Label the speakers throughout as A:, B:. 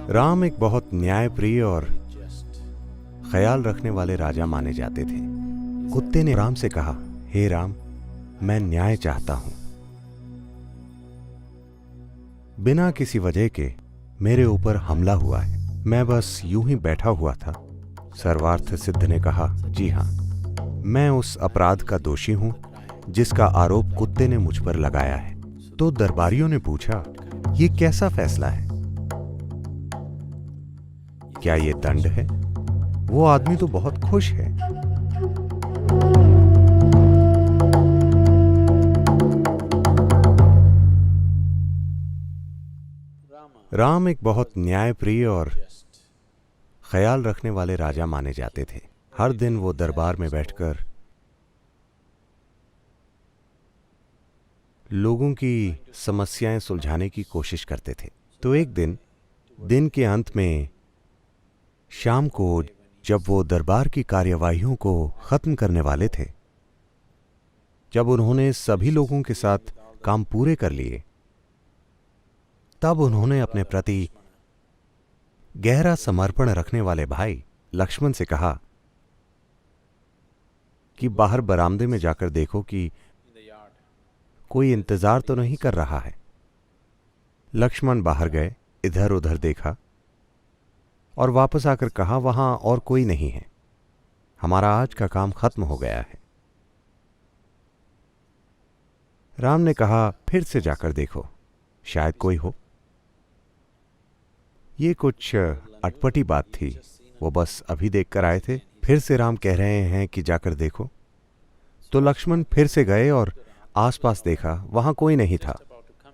A: राम एक बहुत न्यायप्रिय और ख्याल रखने वाले राजा माने जाते थे। कुत्ते ने राम से कहा, हे राम, मैं न्याय चाहता हूं। बिना किसी वजह के मेरे ऊपर हमला हुआ है। मैं बस यूं ही बैठा हुआ था। सर्वार्थ सिद्ध ने कहा, जी हां, मैं उस अपराध का दोषी हूं जिसका आरोप कुत्ते ने मुझ पर लगाया है। तो दरबारियों ने पूछा, ये कैसा फैसला है? क्या ये दंड है? वो आदमी तो बहुत खुश है। राम एक बहुत न्यायप्रिय और ख्याल रखने वाले राजा माने जाते थे। हर दिन वो दरबार में बैठकर लोगों की समस्याएं सुलझाने की कोशिश करते थे। तो एक दिन के अंत में शाम को जब वो दरबार की कार्यवाहियों को खत्म करने वाले थे, जब उन्होंने सभी लोगों के साथ काम पूरे कर लिए, तब उन्होंने अपने प्रति गहरा समर्पण रखने वाले भाई लक्ष्मण से कहा कि बाहर बरामदे में जाकर देखो कि कोई इंतजार तो नहीं कर रहा है। लक्ष्मण बाहर गए, इधर उधर देखा और वापस आकर कहा, वहां और कोई नहीं है, हमारा आज का काम खत्म हो गया है। राम ने कहा, फिर से जाकर देखो, शायद कोई हो। ये कुछ अटपटी बात थी, वो बस अभी देख कर आए थे। फिर से राम कह रहे हैं कि जाकर देखो। तो लक्ष्मण फिर से गए और आसपास देखा, वहां कोई नहीं था।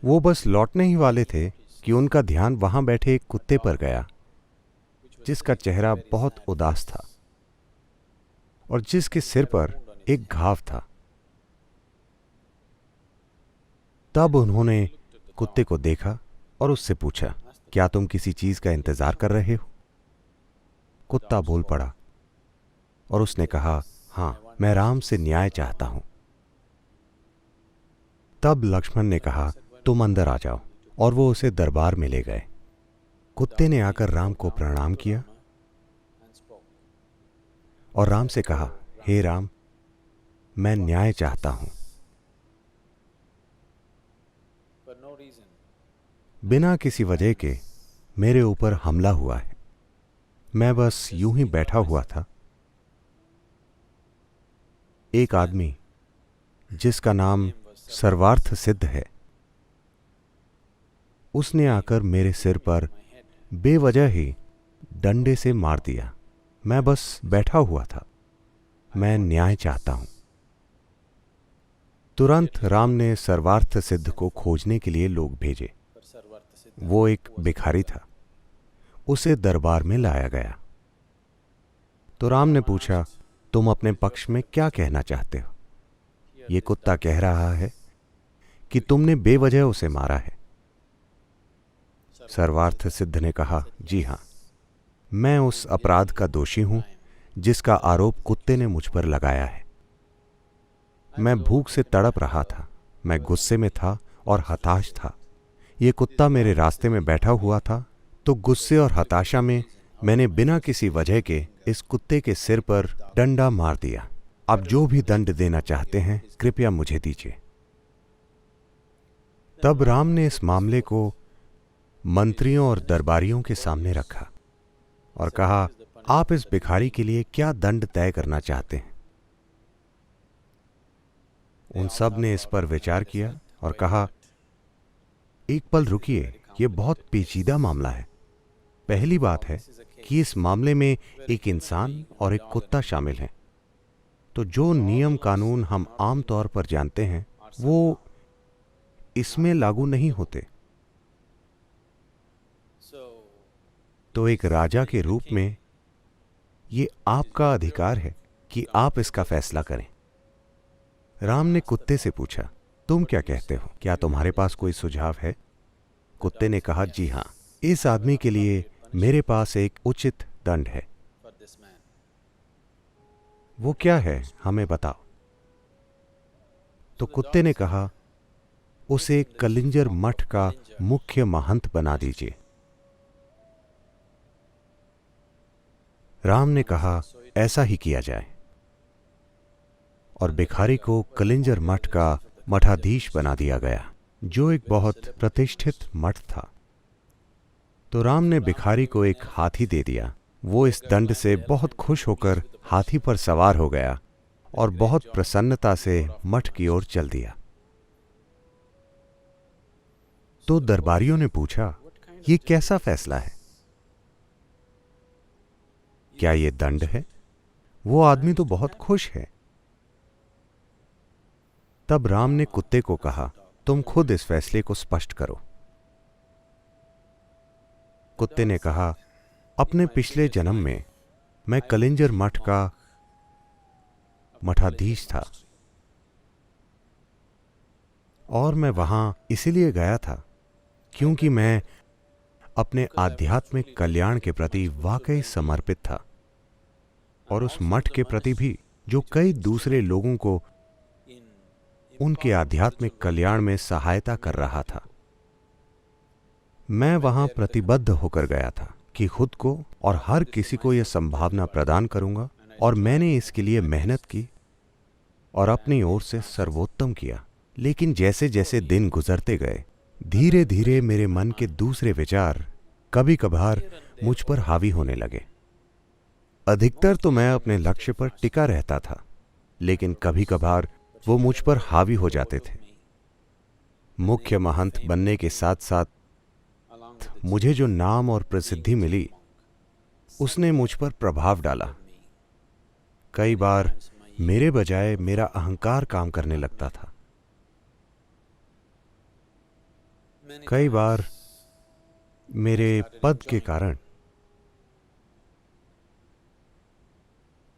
A: वो बस लौटने ही वाले थे कि उनका ध्यान वहां बैठे एक कुत्ते पर गया, जिसका चेहरा बहुत उदास था और जिसके सिर पर एक घाव था। तब उन्होंने कुत्ते को देखा और उससे पूछा, क्या तुम किसी चीज का इंतजार कर रहे हो? कुत्ता बोल पड़ा और उसने कहा, हां, मैं राम से न्याय चाहता हूं। तब लक्ष्मण ने कहा, तुम अंदर आ जाओ, और वो उसे दरबार में ले गए। कुत्ते ने आकर राम को प्रणाम किया और राम से कहा, हे राम, मैं न्याय चाहता हूं। बिना किसी वजह के मेरे ऊपर हमला हुआ है। मैं बस यूं ही बैठा हुआ था। एक आदमी जिसका नाम सर्वार्थ सिद्ध है, उसने आकर मेरे सिर पर बेवजह ही डंडे से मार दिया। मैं बस बैठा हुआ था। मैं न्याय चाहता हूं। तुरंत राम ने सर्वार्थ सिद्ध को खोजने के लिए लोग भेजे। वो एक भिखारी था। उसे दरबार में लाया गया। तो राम ने पूछा, तुम अपने पक्ष में क्या कहना चाहते हो? ये कुत्ता कह रहा है कि तुमने बेवजह उसे मारा है। सर्वार्थ सिद्ध ने कहा, जी हां, मैं उस अपराध का दोषी हूं जिसका आरोप कुत्ते ने मुझ पर लगाया है। मैं भूख से तड़प रहा था, मैं गुस्से में था और हताश था। ये कुत्ता मेरे रास्ते में बैठा हुआ था, तो गुस्से और हताशा में मैंने बिना किसी वजह के इस कुत्ते के सिर पर डंडा मार दिया। आप जो भी दंड देना चाहते हैं, कृपया मुझे दीजिए। तब राम ने इस मामले को मंत्रियों और दरबारियों के सामने रखा और कहा, आप इस भिखारी के लिए क्या दंड तय करना चाहते हैं? उन सब ने इस पर विचार किया और कहा, एक पल रुकिए, यह बहुत पेचीदा मामला है। पहली बात है कि इस मामले में एक इंसान और एक कुत्ता शामिल हैं। तो जो नियम कानून हम आम तौर पर जानते हैं, वो इसमें लागू नहीं होते। तो एक राजा के रूप में ये आपका अधिकार है कि आप इसका फैसला करें। राम ने कुत्ते से पूछा, तुम क्या कहते हो? क्या तुम्हारे पास कोई सुझाव है? कुत्ते ने कहा, जी हां, इस आदमी के लिए मेरे पास एक उचित दंड है। वो क्या है, हमें बताओ। तो कुत्ते ने कहा, उसे कलिंजर मठ का मुख्य महंत बना दीजिए। राम ने कहा, ऐसा ही किया जाए, और भिखारी को कलिंजर मठ का मठाधीश बना दिया गया, जो एक बहुत प्रतिष्ठित मठ था। तो राम ने भिखारी को एक हाथी दे दिया। वो इस दंड से बहुत खुश होकर हाथी पर सवार हो गया और बहुत प्रसन्नता से मठ की ओर चल दिया। तो दरबारियों ने पूछा, ये कैसा फैसला है? क्या ये दंड है? वो आदमी तो बहुत खुश है। तब राम ने कुत्ते को कहा, तुम खुद इस फैसले को स्पष्ट करो। कुत्ते ने कहा, अपने पिछले जन्म में मैं कलिंजर मठ का मठाधीश था, और मैं वहां इसीलिए गया था क्योंकि मैं अपने आध्यात्मिक कल्याण के प्रति वाकई समर्पित था, और उस मठ के प्रति भी, जो कई दूसरे लोगों को उनके आध्यात्मिक कल्याण में सहायता कर रहा था। मैं वहां प्रतिबद्ध होकर गया था कि खुद को और हर किसी को यह संभावना प्रदान करूंगा, और मैंने इसके लिए मेहनत की और अपनी ओर से सर्वोत्तम किया। लेकिन जैसे जैसे दिन गुजरते गए, धीरे धीरे मेरे मन के दूसरे विचार कभी कभार मुझ पर हावी होने लगे। अधिकतर तो मैं अपने लक्ष्य पर टिका रहता था, लेकिन कभी कभार वो मुझ पर हावी हो जाते थे। मुख्य महंत बनने के साथ साथ मुझे जो नाम और प्रसिद्धि मिली, उसने मुझ पर प्रभाव डाला। कई बार मेरे बजाय मेरा अहंकार काम करने लगता था। कई बार मेरे पद के कारण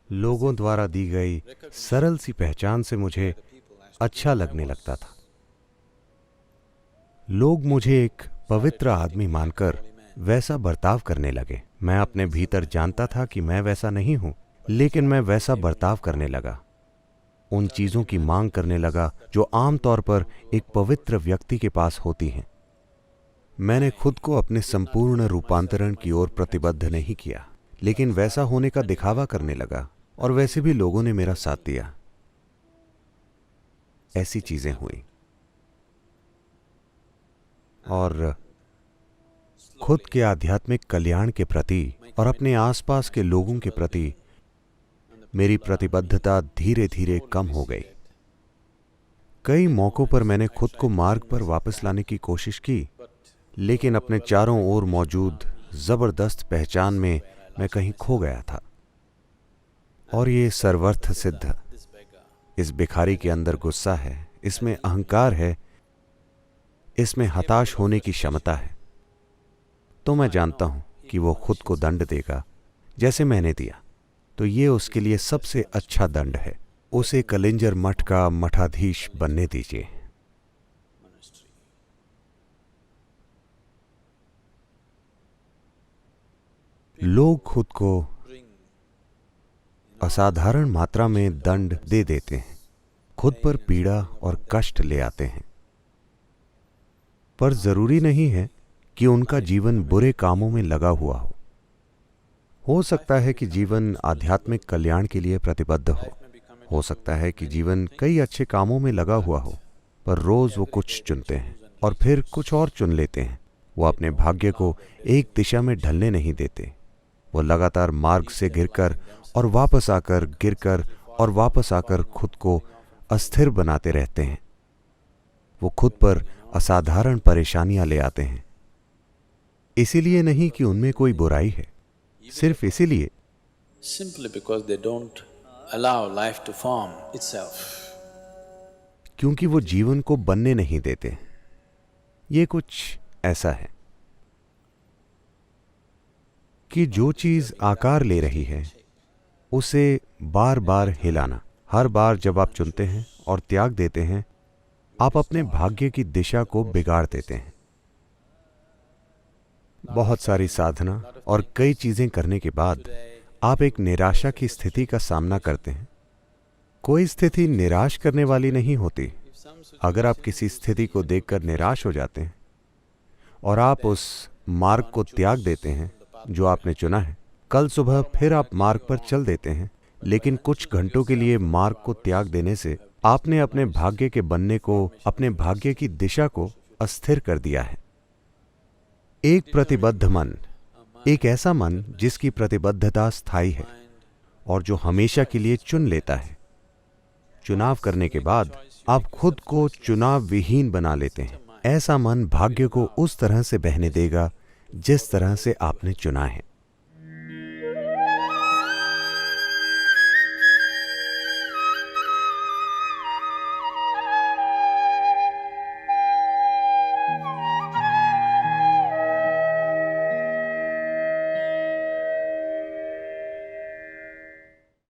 A: लोगों द्वारा दी गई सरल सी पहचान से मुझे अच्छा लगने लगता था। लोग मुझे एक पवित्र आदमी मानकर वैसा बर्ताव करने लगे। मैं अपने भीतर जानता था कि मैं वैसा नहीं हूं, लेकिन मैं वैसा बर्ताव करने लगा, उन चीजों की मांग करने लगा जो आमतौर पर एक पवित्र व्यक्ति के पास होती हैं। मैंने खुद को अपने संपूर्ण रूपांतरण की ओर प्रतिबद्ध नहीं किया, लेकिन वैसा होने का दिखावा करने लगा, और वैसे भी लोगों ने मेरा साथ दिया। ऐसी चीजें हुई, और खुद के आध्यात्मिक कल्याण के प्रति और अपने आसपास के लोगों के प्रति मेरी प्रतिबद्धता धीरे धीरे कम हो गई। कई मौकों पर मैंने खुद को मार्ग पर वापस लाने की कोशिश की, लेकिन अपने चारों ओर मौजूद जबरदस्त पहचान में मैं कहीं खो गया था। और ये सर्वर्थ सिद्ध, इस भिखारी के अंदर गुस्सा है, इसमें अहंकार है, इसमें हताश होने की क्षमता है। तो मैं जानता हूं कि वो खुद को दंड देगा जैसे मैंने दिया, तो ये उसके लिए सबसे अच्छा दंड है। उसे कलिंजर मठ का मठाधीश बनने दीजिए। लोग खुद को असाधारण मात्रा में दंड दे देते हैं, खुद पर पीड़ा और कष्ट ले आते हैं, पर जरूरी नहीं है कि उनका जीवन बुरे कामों में लगा हुआ हो। हो सकता है कि जीवन आध्यात्मिक कल्याण के लिए प्रतिबद्ध हो सकता है कि जीवन कई अच्छे कामों में लगा हुआ हो, पर रोज वो कुछ चुनते हैं और फिर कुछ और चुन लेते हैं। वो अपने भाग्य को एक दिशा में ढलने नहीं देते। वो लगातार मार्ग से गिरकर और वापस आकर, गिरकर और वापस आकर खुद को अस्थिर बनाते रहते हैं। वो खुद पर असाधारण परेशानियां ले आते हैं। इसीलिए नहीं कि उनमें कोई बुराई है, सिर्फ इसीलिए
B: simply because they don't allow life to form itself.
A: क्योंकि वो जीवन को बनने नहीं देते। ये कुछ ऐसा है कि जो चीज आकार ले रही है उसे बार बार हिलाना। हर बार जब आप चुनते हैं और त्याग देते हैं, आप अपने भाग्य की दिशा को बिगाड़ देते हैं। बहुत सारी साधना और कई चीजें करने के बाद आप एक निराशा की स्थिति का सामना करते हैं। कोई स्थिति निराश करने वाली नहीं होती। अगर आप किसी स्थिति को देखकर निराश हो जाते हैं और आप उस मार्ग को त्याग देते हैं जो आपने चुना है, कल सुबह फिर आप मार्ग पर चल देते हैं, लेकिन कुछ घंटों के लिए मार्ग को त्याग देने से आपने अपने भाग्य के बनने को, अपने भाग्य की दिशा को अस्थिर कर दिया है। एक प्रतिबद्ध मन, एक ऐसा मन जिसकी प्रतिबद्धता स्थायी है और जो हमेशा के लिए चुन लेता है। चुनाव करने के बाद आप खुद को चुनाव विहीन बना लेते हैं। ऐसा मन भाग्य को उस तरह से बहने देगा जिस तरह से आपने चुना है।